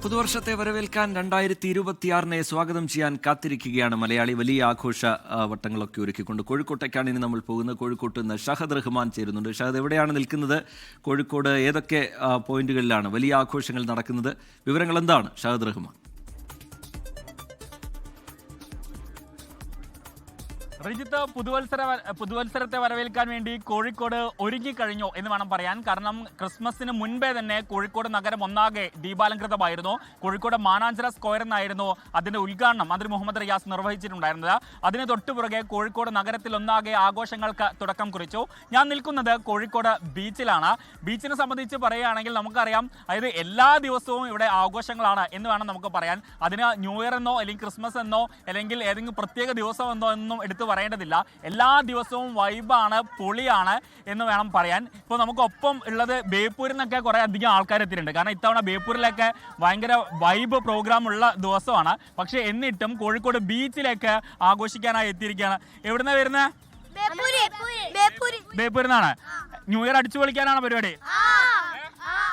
പുതുവർഷത്തെ വരവേൽക്കാൻ 2026 സ്വാഗതം ചെയ്യാൻ കാത്തിരിക്കുകയാണ് മലയാളി. വലിയ ആഘോഷ വട്ടങ്ങളൊക്കെ ഒരുക്കിക്കൊണ്ട് കോഴിക്കോട്ടേക്കാണ് ഇനി നമ്മൾ പോകുന്നത്. കോഴിക്കോട്ട് നിന്ന് ഷഹദ് റഹ്മാൻ ചേരുന്നുണ്ട്. ഷഹദ് എവിടെയാണ് നിൽക്കുന്നത്? കോഴിക്കോട് ഏതൊക്കെ പോയിന്റുകളിലാണ് വലിയ ആഘോഷങ്ങൾ നടക്കുന്നത്? വിവരങ്ങൾ എന്താണ് ഷഹദ് റഹ്മാൻ? റിജിത്ത്, പുതുവത്സരത്തെ വരവേൽക്കാൻ വേണ്ടി കോഴിക്കോട് ഒരുങ്ങിക്കഴിഞ്ഞു എന്ന് വേണം പറയാൻ. കാരണം ക്രിസ്മസിന് മുൻപേ തന്നെ കോഴിക്കോട് നഗരം ഒന്നാകെ ദീപാലംകൃതമായിരുന്നു. കോഴിക്കോട് മാനാഞ്ചിറ സ്ക്വയറിൽ നിന്നായിരുന്നു അതിന്റെ ഉദ്ഘാടനം മന്ത്രി മുഹമ്മദ് റിയാസ് നിർവഹിച്ചിട്ടുണ്ടായിരുന്നത്. അതിന് തൊട്ടുപുറകെ കോഴിക്കോട് നഗരത്തിൽ ഒന്നാകെ ആഘോഷങ്ങൾക്ക് തുടക്കം കുറിച്ചു. ഞാൻ നിൽക്കുന്നത് കോഴിക്കോട് ബീച്ചിലാണ്. ബീച്ചിനെ സംബന്ധിച്ച് പറയുകയാണെങ്കിൽ നമുക്കറിയാം, അതായത് എല്ലാ ദിവസവും ഇവിടെ ആഘോഷങ്ങളാണ് എന്ന് വേണം നമുക്ക് പറയാൻ. അതിന് ന്യൂ ഇയർ എന്നോ അല്ലെങ്കിൽ ക്രിസ്മസ് എന്നോ അല്ലെങ്കിൽ ഏതെങ്കിലും പ്രത്യേക ദിവസം എന്നോ ഒന്നും എടുത്തു പറയേണ്ടതില്ല. എല്ലാ ദിവസവും വൈബാണ്, പൊളിയാണ് എന്ന് വേണം പറയാൻ. ഇപ്പോൾ നമുക്കൊപ്പം ഉള്ളത് ബേപ്പൂരിൽ നിന്നൊക്കെ കുറേ അധികം ആൾക്കാർ എത്തിയിട്ടുണ്ട്. കാരണം ഇത്തവണ ബേപ്പൂരിലൊക്കെ ഭയങ്കര വൈബ് പ്രോഗ്രാം ഉള്ള ദിവസമാണ്. പക്ഷേ എന്നിട്ടും കോഴിക്കോട് ബീച്ചിലേക്ക് ആഘോഷിക്കാനായി എത്തിയിരിക്കുകയാണ്. എവിടുന്ന വരുന്നത്? ബേപ്പൂരിൽ നിന്നാണ്. ന്യൂ ഇയർ അടിച്ചു പൊളിക്കാനാണ് പരിപാടി.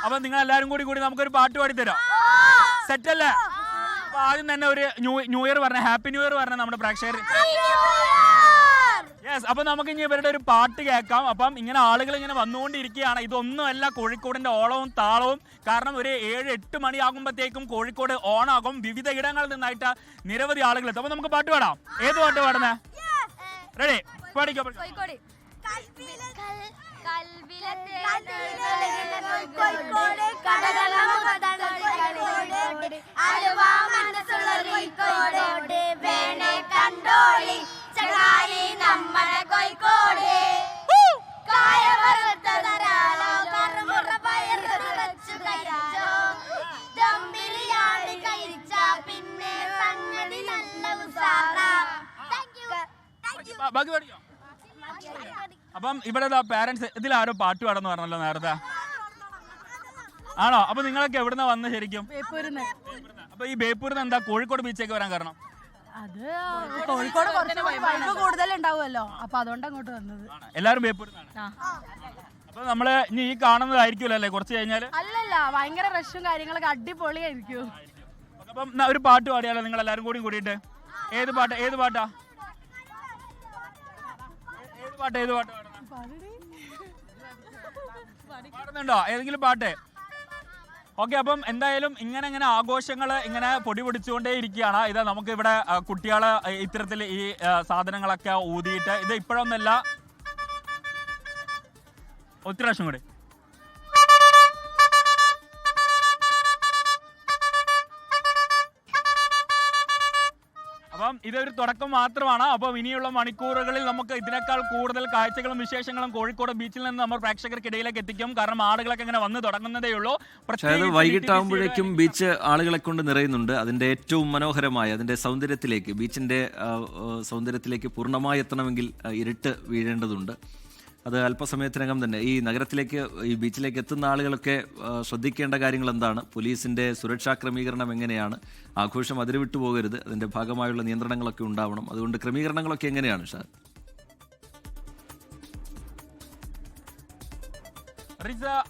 അപ്പൊ നിങ്ങൾ എല്ലാവരും കൂടി നമുക്കൊരു പാട്ട് പാടിത്തരാം. സെറ്റല്ലേ? അപ്പൊ ആദ്യം തന്നെ ഒരു ന്യൂ ഇയർ പറഞ്ഞ, ഹാപ്പി ന്യൂ ഇയർ പറഞ്ഞ നമ്മുടെ പ്രേക്ഷകർ. യെസ്, അപ്പൊ നമുക്ക് ഇനി ഇവരുടെ ഒരു പാട്ട് കേൾക്കാം. അപ്പം ഇങ്ങനെ ആളുകൾ ഇങ്ങനെ വന്നുകൊണ്ടിരിക്കുകയാണ്. ഇതൊന്നുമല്ല കോഴിക്കോടിന്റെ ഓളവും താളവും. കാരണം ഒരു 7-8 മണിയാകുമ്പോഴത്തേക്കും കോഴിക്കോട് ഓണാകും. വിവിധ ഇടങ്ങളിൽ നിന്നായിട്ട് നിരവധി ആളുകൾ എത്തും. അപ്പൊ നമുക്ക് പാട്ട് പാടാം. ഏത് പാട്ട് പാടുന്നേ? റെഡി? പാടിക്കോ. ബാക്കി പാടിക്കോ. അപ്പം ഇവിടെ പാരന്റ്സ് ഇതിലാരോ പാട്ട് പാടെന്ന് പറഞ്ഞല്ലോ നേരത്തെ, ആണോ? അപ്പൊ നിങ്ങളൊക്കെ എവിടുന്ന വന്ന് ശരിക്കും? അപ്പൊ ഈ ബേപ്പൂരിൽ നിന്ന് എന്താ കോഴിക്കോട് ബീച്ചിലേക്ക് വരാൻ കാരണം? അത് കോഴിക്കോട് കൂടുതൽ ഉണ്ടാവുമല്ലോ, അപ്പൊ അതുകൊണ്ട് അങ്ങോട്ട് വന്നത്. എല്ലാരും ബേപ്പൂരിൽ നിന്നാണ്. അപ്പൊ നമ്മള് ഇനി ഈ കാണുന്നതായിരിക്കുമല്ലോ അല്ലേ കുറച്ച് കഴിഞ്ഞാല്? അല്ലല്ല, ഭയങ്കര റഷും കാര്യങ്ങളൊക്കെ അടിപൊളിയായിരിക്കും. അപ്പം ഒരു പാട്ട് പാടിയാലോ നിങ്ങൾ എല്ലാരും കൂടിയിട്ട്? ഏത് പാട്ടാ പാടുന്നുണ്ടോ? ഏതെങ്കിലും പാട്ട്? ഓക്കെ, അപ്പം എന്തായാലും ഇങ്ങനെ ആഘോഷങ്ങൾ ഇങ്ങനെ പൊടി പൊടിച്ചുകൊണ്ടേ ഇരിക്കുകയാണ്. ഇത് നമുക്ക് ഇവിടെ കുട്ടികള് ഇത്തരത്തിൽ ഈ സാധനങ്ങളൊക്കെ ഊതിയിട്ട്, ഇത് ഇപ്പോഴൊന്നല്ല, ഒത്തിരി പ്രാവശ്യം കൂടി. അപ്പം ഇതൊരു തുടക്കം മാത്രമാണ്. അപ്പം ഇനിയുള്ള മണിക്കൂറുകളിൽ നമുക്ക് ഇതിനേക്കാൾ കൂടുതൽ കാഴ്ചകളും വിശേഷങ്ങളും കോഴിക്കോട് ബീച്ചിൽ നിന്ന് നമ്മൾ പ്രേക്ഷകർക്കിടയിലേക്ക് എത്തിക്കും. കാരണം ആളുകളൊക്കെ ഇങ്ങനെ വന്ന് തുടങ്ങുന്നതേ ഉള്ളൂ. വൈകിട്ടാകുമ്പോഴേക്കും ബീച്ച് ആളുകളെ കൊണ്ട് നിറയുന്നുണ്ട്. അതിന്റെ ഏറ്റവും മനോഹരമായ അതിന്റെ സൗന്ദര്യത്തിലേക്ക്, ബീച്ചിന്റെ സൗന്ദര്യത്തിലേക്ക് പൂർണ്ണമായി എത്തണമെങ്കിൽ ഇരുട്ട് വീഴേണ്ടതുണ്ട്. അത് അല്പസമയത്തിനകം തന്നെ ഈ നഗരത്തിലേക്ക്, ഈ ബീച്ചിലേക്ക് എത്തുന്ന ആളുകളൊക്കെ ശ്രദ്ധിക്കേണ്ട കാര്യങ്ങൾ എന്താണ്? പോലീസിന്റെ സുരക്ഷാ ക്രമീകരണം എങ്ങനെയാണ്? ആഘോഷം അതിരുവിട്ടു പോകരുത്. അതിന്റെ ഭാഗമായുള്ള നിയന്ത്രണങ്ങളൊക്കെ ഉണ്ടാവണം. അതുകൊണ്ട് ക്രമീകരണങ്ങളൊക്കെ എങ്ങനെയാണ് ഷാ?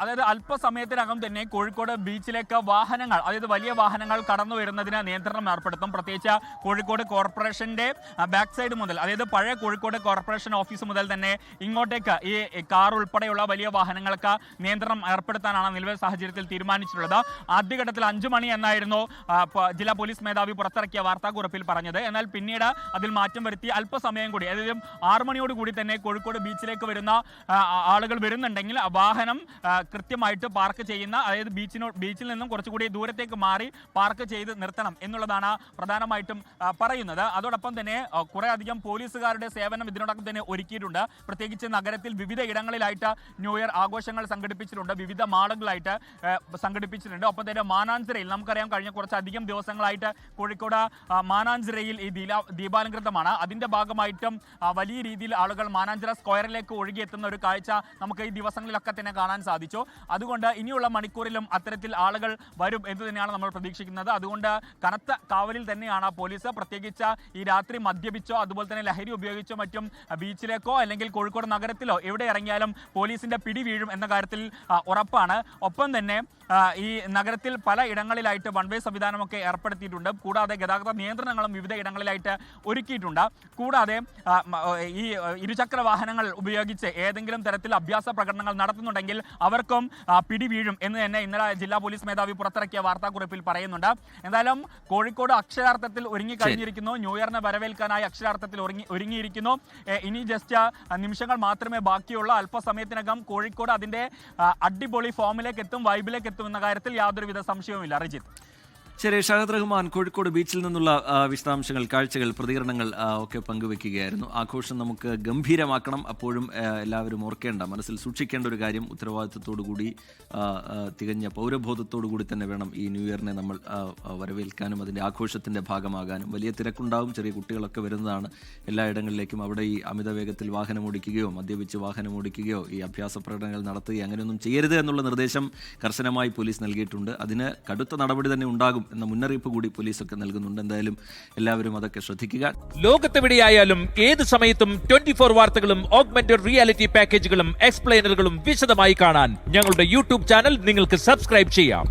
അതായത് അല്പസമയത്തിനകം തന്നെ കോഴിക്കോട് ബീച്ചിലേക്ക് വാഹനങ്ങൾ, അതായത് വലിയ വാഹനങ്ങൾ കടന്നു വരുന്നതിന് നിയന്ത്രണം ഏർപ്പെടുത്തും. പ്രത്യേകിച്ച് കോഴിക്കോട് കോർപ്പറേഷന്റെ ബാക്ക് സൈഡ് മുതൽ, അതായത് പഴയ കോഴിക്കോട് കോർപ്പറേഷൻ ഓഫീസ് മുതൽ തന്നെ ഇങ്ങോട്ടേക്ക് ഈ കാർ ഉൾപ്പെടെയുള്ള വലിയ വാഹനങ്ങൾക്ക് നിയന്ത്രണം ഏർപ്പെടുത്താനാണ് നിലവിലെ സാഹചര്യത്തിൽ തീരുമാനിച്ചിട്ടുള്ളത്. ആദ്യഘട്ടത്തിൽ 5 മണി എന്നായിരുന്നു ജില്ലാ പോലീസ് മേധാവി പുറത്തിറക്കിയ വാർത്താക്കുറിപ്പിൽ പറഞ്ഞത്. എന്നാൽ പിന്നീട് അതിൽ മാറ്റം വരുത്തി അല്പസമയം കൂടി, അതായത് 6 മണിയോടുകൂടി തന്നെ കോഴിക്കോട് ബീച്ചിലേക്ക് വരുന്ന ആളുകൾ വരുന്നുണ്ടെങ്കിൽ വാഹനം കൃത്യമായിട്ട് പാർക്ക് ചെയ്യുന്ന, അതായത് ബീച്ചിൽ നിന്നും കുറച്ചുകൂടി ദൂരത്തേക്ക് മാറി പാർക്ക് ചെയ്ത് നിർത്തണം എന്നുള്ളതാണ് പ്രധാനമായിട്ടും പറയുന്നത്. അതോടൊപ്പം തന്നെ കുറെ അധികം പോലീസുകാരുടെ സേവനം ഇതിനോടൊപ്പം തന്നെ ഒരുക്കിയിട്ടുണ്ട്. പ്രത്യേകിച്ച് നഗരത്തിൽ വിവിധ ഇടങ്ങളിലായിട്ട് ന്യൂ ഇയർ ആഘോഷങ്ങൾ സംഘടിപ്പിച്ചിട്ടുണ്ട്, വിവിധ മാളുകളായിട്ട് സംഘടിപ്പിച്ചിട്ടുണ്ട്. ഒപ്പം തന്നെ മാനാഞ്ചിറയിൽ നമുക്കറിയാം, കഴിഞ്ഞ കുറച്ചധികം ദിവസങ്ങളായിട്ട് കോഴിക്കോട് മാനാഞ്ചിറയിൽ ഈ ദീപാലംകൃതമാണ്. അതിന്റെ ഭാഗമായിട്ടും വലിയ രീതിയിൽ ആളുകൾ മാനാഞ്ചിറ സ്ക്വയറിലേക്ക് ഒഴുകിയെത്തുന്ന ഒരു കാഴ്ച നമുക്ക് ഈ ദിവസങ്ങളിലൊക്കെ തന്നെ കാണാൻ കാണാൻ സാധിച്ചു. അതുകൊണ്ട് ഇനിയുള്ള മണിക്കൂറിലും അത്തരത്തിൽ ആളുകൾ വരും എന്ന് തന്നെയാണ് നമ്മൾ പ്രതീക്ഷിക്കുന്നത്. അതുകൊണ്ട് കനത്ത കാവലിൽ തന്നെയാണ് പോലീസ്. പ്രത്യേകിച്ച് ഈ രാത്രി മദ്യപിച്ചോ അതുപോലെ തന്നെ ലഹരി ഉപയോഗിച്ചോ മറ്റും ബീച്ചിലേക്കോ അല്ലെങ്കിൽ കോഴിക്കോട് നഗരത്തിലോ എവിടെ ഇറങ്ങിയാലും പോലീസിന്റെ പിടി വീഴും എന്ന കാര്യത്തിൽ ഉറപ്പാണ്. ഒപ്പം തന്നെ ഈ നഗരത്തിൽ പല ഇടങ്ങളിലായിട്ട് വൺ വേ സംവിധാനമൊക്കെ ഏർപ്പെടുത്തിയിട്ടുണ്ട്. കൂടാതെ ഗതാഗത നിയന്ത്രണങ്ങളും വിവിധ ഇടങ്ങളിലായിട്ട് ഒരുക്കിയിട്ടുണ്ട്. കൂടാതെ ഈ ഇരുചക്ര വാഹനങ്ങൾ ഉപയോഗിച്ച് ഏതെങ്കിലും തരത്തിൽ അഭ്യാസ പ്രകടനങ്ങൾ നടത്തുന്നുണ്ടെങ്കിൽ അവർക്കും പിടി വീഴും എന്ന് തന്നെ ഇന്നലെ ജില്ലാ പോലീസ് മേധാവി പുറത്തിറക്കിയ വാർത്താക്കുറിപ്പിൽ പറയുന്നുണ്ട്. എന്തായാലും കോഴിക്കോട് അക്ഷരാർത്ഥത്തിൽ ഒരുങ്ങിക്കഴിഞ്ഞിരിക്കുന്നു. ന്യൂ ഇയറിനെ വരവേൽക്കാനായി അക്ഷരാർത്ഥത്തിൽ ഒരുങ്ങിയിരിക്കുന്നു. ഇനി ജസ്റ്റ് നിമിഷങ്ങൾ മാത്രമേ ബാക്കിയുള്ളൂ. അല്പസമയത്തിനകം കോഴിക്കോട് അതിന്റെ അടിപൊളി ഫോമിലേക്ക് എത്തും, വൈബിലേക്ക് എത്തും എന്ന കാര്യത്തിൽ യാതൊരുവിധ സംശയവുമില്ല. റിജിത്ത്. ശരി, ഷാഹിദ് റഹ്മാൻ കോഴിക്കോട് ബീച്ചിൽ നിന്നുള്ള വിശദാംശങ്ങൾ, കാഴ്ചകൾ, പ്രതികരണങ്ങൾ ഒക്കെ പങ്കുവെക്കുകയായിരുന്നു. ആഘോഷം നമുക്ക് ഗംഭീരമാക്കണം. അപ്പോഴും എല്ലാവരും ഓർക്കേണ്ട, മനസ്സിൽ സൂക്ഷിക്കേണ്ട ഒരു കാര്യം, ഉത്തരവാദിത്വത്തോടുകൂടി തികഞ്ഞ പൗരബോധത്തോടുകൂടി തന്നെ വേണം ഈ ന്യൂ ഇയറിനെ നമ്മൾ വരവേൽക്കാനും അതിൻ്റെ ആഘോഷത്തിൻ്റെ ഭാഗമാകാനും. വലിയ തിരക്കുണ്ടാവും, ചെറിയ കുട്ടികളൊക്കെ വരുന്നതാണ് എല്ലായിടങ്ങളിലേക്കും. അവിടെ ഈ അമിത വേഗത്തിൽ വാഹനം ഓടിക്കുകയോ മദ്യപിച്ച് വാഹനം ഓടിക്കുകയോ ഈ അഭ്യാസ പ്രകടനങ്ങൾ നടത്തുകയോ അങ്ങനെയൊന്നും ചെയ്യരുത് എന്നുള്ള നിർദ്ദേശം കർശനമായി പോലീസ് നൽകിയിട്ടുണ്ട്. അതിന് കടുത്ത നടപടി തന്നെ ഉണ്ടാകും എന്ന മുന്നറിയിപ്പ് കൂടി പോലീസൊക്കെ നൽകുന്നുണ്ട്. എന്തായാലും എല്ലാവരും അതൊക്കെ ശ്രദ്ധിക്കുക. ലോകത്തെവിടെയായാലും ഏത് സമയത്തും 24 വാർത്തകളും ഓഗ്മെന്റഡ് റിയാലിറ്റി പാക്കേജുകളും എക്സ്പ്ലെയിനറുകളും വിശദമായി കാണാൻ ഞങ്ങളുടെ യൂട്യൂബ് ചാനൽ നിങ്ങൾക്ക് സബ്സ്ക്രൈബ് ചെയ്യാം.